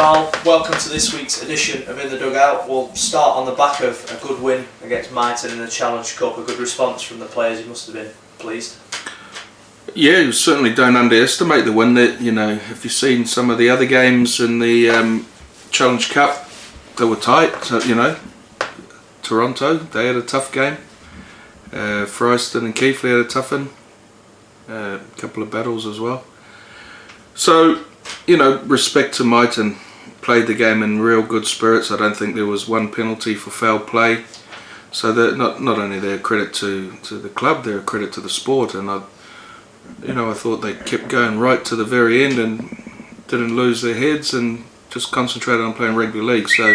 Carl, welcome to this week's edition of In the Dugout. We'll start on the back of a good win against Mighton in the Challenge Cup, a good response from the players. You must have been pleased. Yeah, you certainly don't underestimate the win. That, you know, if you've seen some of the other games in the Challenge Cup, they were tight. So, you know, Toronto, they had a tough game. Fryston and Keighley had a tough one. A couple of battles as well. So, you know, respect to Mighton, played the game in real good spirits. I don't think there was one penalty for foul play. So they're not only they're a credit to the club, they're a credit to the sport. And I thought they kept going right to the very end and didn't lose their heads and just concentrated on playing rugby league. So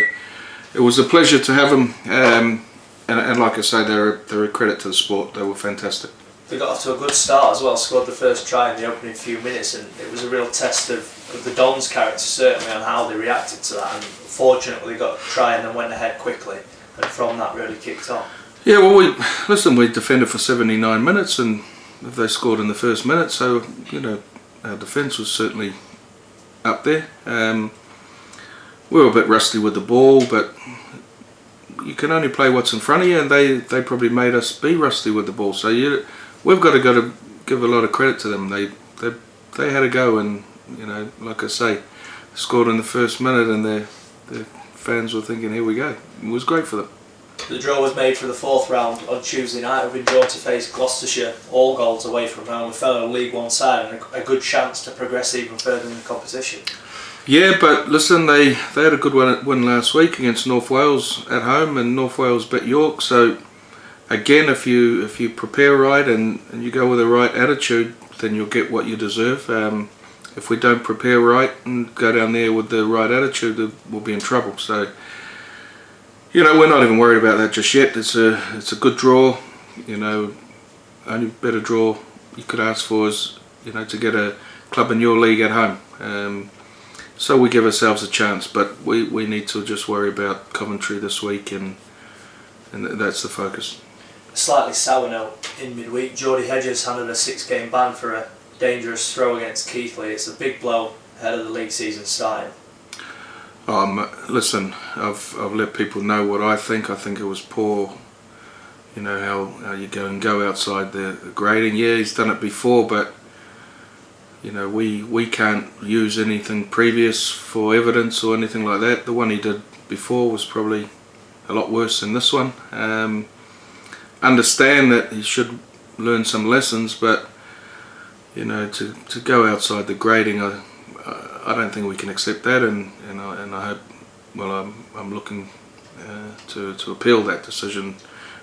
it was a pleasure to have them. And like I say, they're a credit to the sport. They were fantastic. They got off to a good start as well, scored the first try in the opening few minutes, and it was a real test of the Dons' character, certainly, on how they reacted to that. And fortunately they got a try and then went ahead quickly, and from that really kicked on. Yeah, well, we defended for 79 minutes and they scored in the first minute, so, you know, our defence was certainly up there. We were a bit rusty with the ball, but you can only play what's in front of you, and they probably made us be rusty with the ball. So we've got to give a lot of credit to them. They had a go, and, you know, like I say, scored in the first minute, and their fans were thinking, here we go. It was great for them. The draw was made for the fourth round on Tuesday night. We've been drawn to face Gloucestershire, all goals away from home, a fellow League One side, and a good chance to progress even further in the competition. Yeah, but listen, they had a good win last week against North Wales at home, and North Wales beat York. So again, if you prepare right and you go with the right attitude, then you'll get what you deserve. If we don't prepare right and go down there with the right attitude, we'll be in trouble. So, you know, we're not even worried about that just yet. It's a good draw. You know, only better draw you could ask for is, you know, to get a club in your league at home. So we give ourselves a chance, but we need to just worry about Coventry this week, and that's the focus. A slightly sour note in midweek. Geordie Hedges handed a 6-game ban for a dangerous throw against Keighley. It's a big blow ahead of the league season starting. Listen, I've let people know what I think. I think it was poor. You know how you go outside the grading. Yeah, he's done it before, but you know, we can't use anything previous for evidence or anything like that. The one he did before was probably a lot worse than this one. Understand that he should learn some lessons, but you know, to go outside the grading, I don't think we can accept that, and I hope. Well, I'm looking to appeal that decision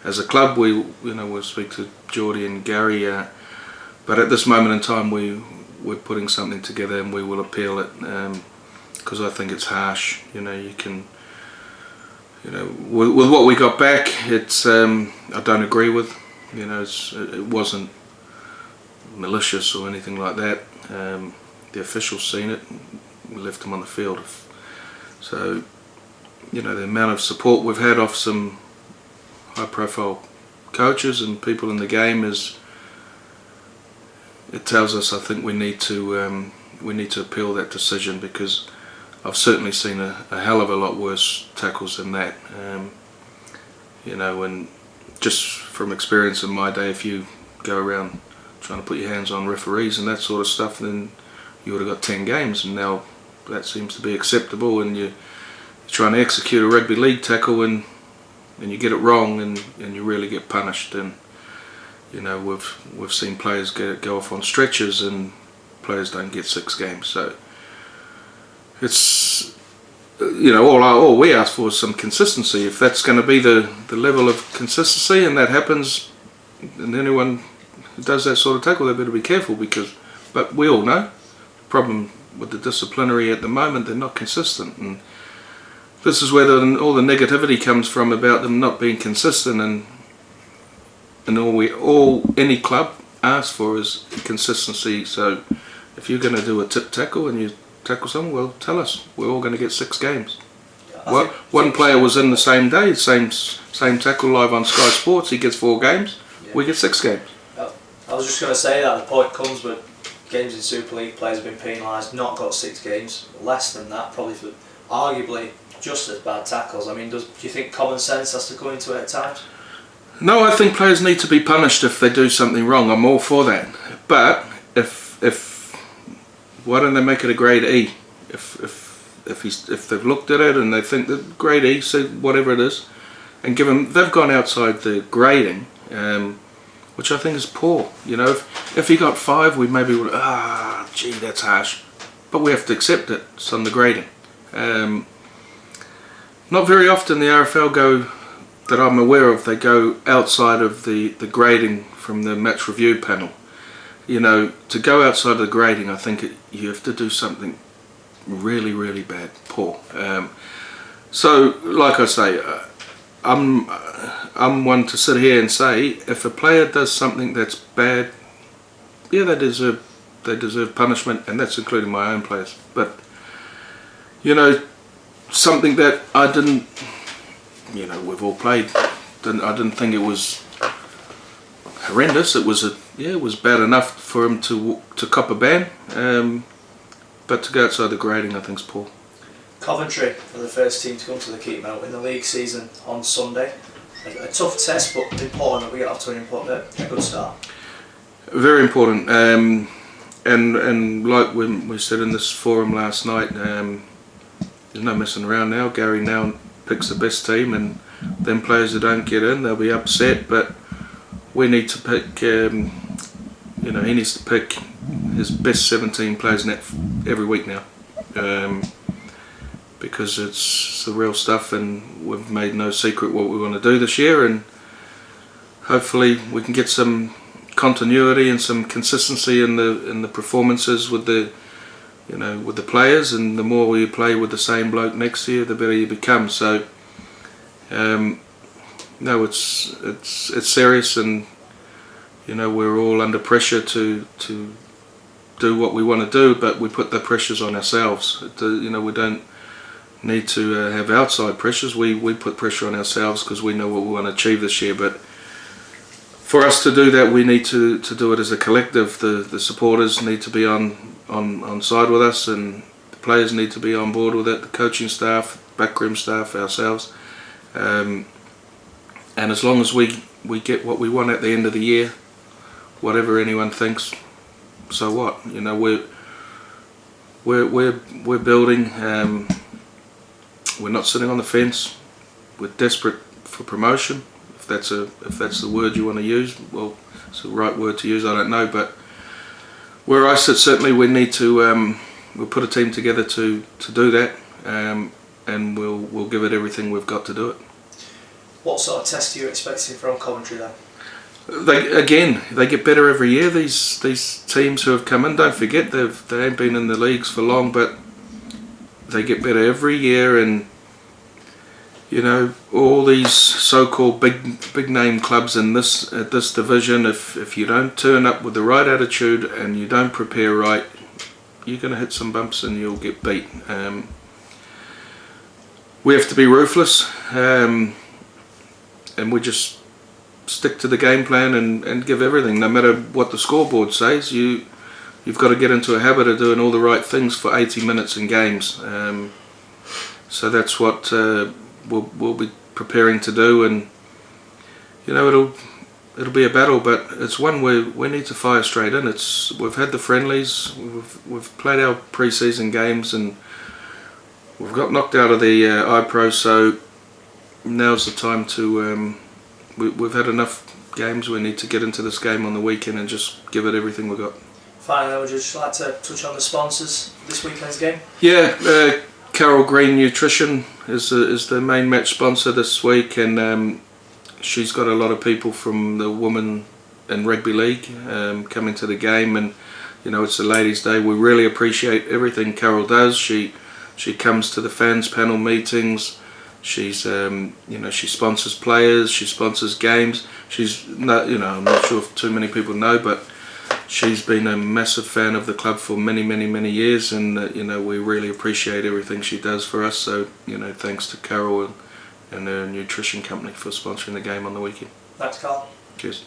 as a club. We'll speak to Geordie and Gary, but at this moment in time, we're putting something together and we will appeal it, because I think it's harsh. You know, with what we got back, it's I don't agree with. You know, it wasn't malicious or anything like that. The officials seen it, we left him on the field. So, you know, the amount of support we've had off some high-profile coaches and people in the game it tells us, I think, we need to appeal that decision, because I've certainly seen a hell of a lot worse tackles than that. You know, and just from experience in my day, if you go around trying to put your hands on referees and that sort of stuff, then you would have got 10 games, and now that seems to be acceptable, and you're trying to execute a rugby league tackle and you get it wrong and you really get punished. And you know, we've seen players go off on stretchers, and players don't get 6 games. So it's, you know, all we ask for is some consistency. If that's going to be the level of consistency, and that happens, and anyone who does that sort of tackle, they better be careful, but we all know the problem with the disciplinary at the moment, they're not consistent, and this is where all the negativity comes from about them not being consistent, and any club asks for is consistency. So if you're going to do a tip tackle and you tackle someone, well, tell us. We're all going to get 6 games. One player was in the same day, same tackle live on Sky Sports. He gets 4 games. Yeah. We get 6 games. I was just going to say that the point comes with games in Super League, players have been penalised, not got 6 games, less than that, probably for arguably just as bad tackles. I mean, do you think common sense has to go into it at times? No, I think players need to be punished if they do something wrong. I'm all for that. But if why don't they make it a grade E? If they've looked at it and they think that grade E, so whatever it is, and give them, they've gone outside the grading, which I think is poor. You know, if he got 5, we maybe would, gee, that's harsh. But we have to accept it. It's on the grading. Not very often the RFL go, that I'm aware of, they go outside of the grading from the match review panel. You know, to go outside the grading, I think you have to do something really, really bad, poor. So, like I say, I'm one to sit here and say, if a player does something that's bad, yeah, they deserve punishment, and that's including my own players. But, you know, something that I didn't, you know, we've all played, I didn't think it was horrendous. It was bad enough for him to cop a ban, but to go outside the grading, I think is poor. Coventry are the first team to come to the Keepmoat in the league season on Sunday. A tough test, but important that we get off to a good start. Very important, and like we said in this forum last night, there's no messing around now. Gary now picks the best team, and them players who don't get in, they'll be upset. But we need to pick. You know, he needs to pick his best 17 players in that every week now, because it's the real stuff, and we've made no secret what we want to do this year, and hopefully we can get some continuity and some consistency in the performances with the, you know, with the players, and the more you play with the same bloke next year, the better you become. So no, it's serious, and you know, we're all under pressure to do what we want to do, but we put the pressures on ourselves. You know, we don't need to have outside pressures. We put pressure on ourselves because we know what we want to achieve this year. But for us to do that, we need to do it as a collective. The supporters need to be on side with us, and the players need to be on board with it, the coaching staff, backroom staff, ourselves. And as long as we get what we want at the end of the year, whatever anyone thinks, so what? You know, we're building. We're not sitting on the fence. We're desperate for promotion. If that's the word you want to use, well, it's the right word to use. I don't know, but where I sit, certainly we need to. We'll put a team together to do that, and we'll give it everything we've got to do it. What sort of test are you expecting from Coventry then? They get better every year. These teams who have come in, don't forget they ain't been in the leagues for long, but they get better every year. And you know, all these so-called big name clubs in this division, if you don't turn up with the right attitude and you don't prepare right, you're going to hit some bumps and you'll get beat. We have to be ruthless, and we just stick to the game plan and give everything, no matter what the scoreboard says. You've got to get into a habit of doing all the right things for 80 minutes in games. So that's what we'll be preparing to do, and you know, it'll be a battle, but it's one where we need to fire straight in. We've had the friendlies, we've played our pre-season games, and we've got knocked out of the iPro, so now's the time to. We've had enough games. We need to get into this game on the weekend and just give it everything we've got. Finally, would you just like to touch on the sponsors of this weekend's game? Yeah, Carol Green Nutrition is the main match sponsor this week, and she's got a lot of people from the Women and Rugby League coming to the game, and you know, it's a Ladies' Day. We really appreciate everything Carol does. She comes to the fans panel meetings. She's you know, she sponsors players, she sponsors games. She's not, you know, I'm not sure if too many people know, but she's been a massive fan of the club for many years, and you know, we really appreciate everything she does for us. So you know, thanks to Carol and her nutrition company for sponsoring the game on the weekend. Thanks, Carl. Cheers.